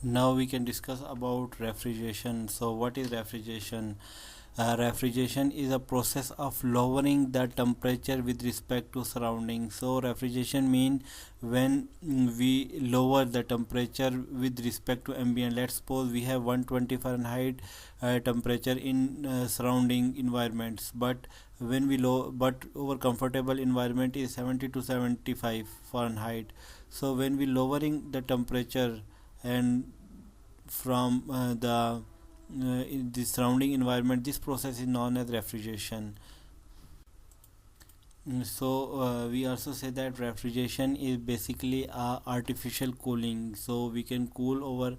Now we can discuss about refrigeration. So what is refrigeration? Refrigeration is a process of lowering the temperature with respect to surroundings. So refrigeration mean when we lower the temperature with respect to ambient. Let's suppose we have 120 Fahrenheit temperature in surrounding environments, but when we low but our comfortable environment is 70 to 75 Fahrenheit. So when we lowering the temperature and from in the surrounding environment, this process is known as refrigeration. So we also say that refrigeration is basically artificial cooling. So we can cool our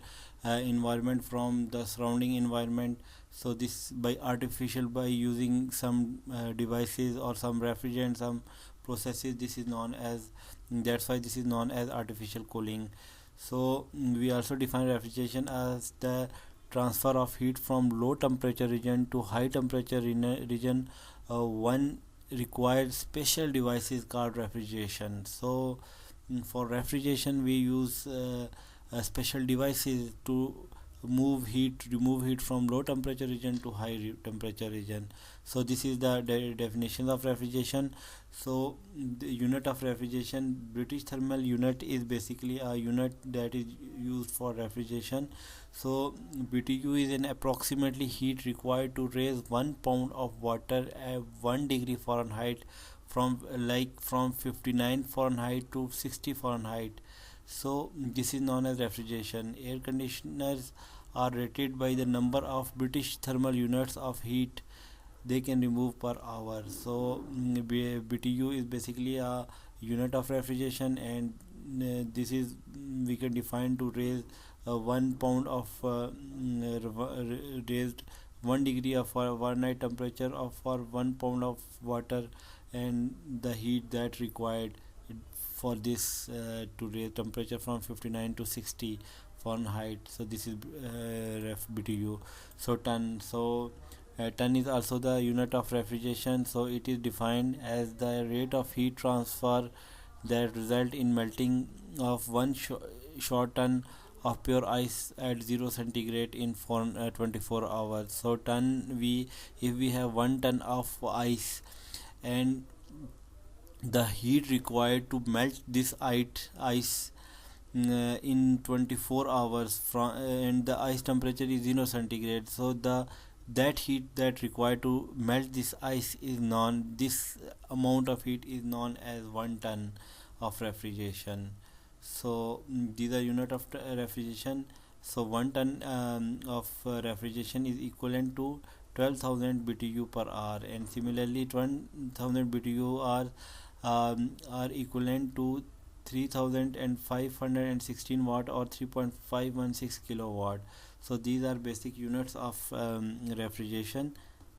environment from the surrounding environment. So this by artificial, by using some devices or some refrigerant, some processes. This is known as, that's why this is known as artificial cooling. So we also define refrigeration as the transfer of heat from low temperature region to high temperature region. One requires special devices called refrigeration. So for refrigeration we use special devices to remove heat from low temperature region to high temperature region. So this is the definition of refrigeration. So the unit of refrigeration, British thermal unit, is basically a unit that is used for refrigeration. So BTU is an approximately heat required to raise 1 pound of water at 1 degree Fahrenheit from 59 Fahrenheit to 60 Fahrenheit. So this is known as refrigeration. Air conditioners are rated by the number of British thermal units of heat they can remove per hour. So BTU is basically a unit of refrigeration, and this is we can define to raise 1 pound of raised 1 degree of Fahrenheit temperature of for 1 pound of water, and the heat that required for this to raise temperature from 59 to 60 Fahrenheit. So this is ref BTU. So ton. So ton is also the unit of refrigeration. So it is defined as the rate of heat transfer that result in melting of short ton of pure ice at 0 centigrade in 24 hours. So ton, we if we have 1 ton of ice, and the heat required to melt this ice in 24 hours from and the ice temperature is 0 centigrade. So the that heat that required to melt this ice is known, this amount of heat is known as 1 ton of refrigeration. So these are unit of refrigeration. So 1 ton of refrigeration is equivalent to 12,000 BTU per hour, and similarly 1000 BTU are equivalent to 3516 watt or 3.516 kilowatt. So these are basic units of refrigeration.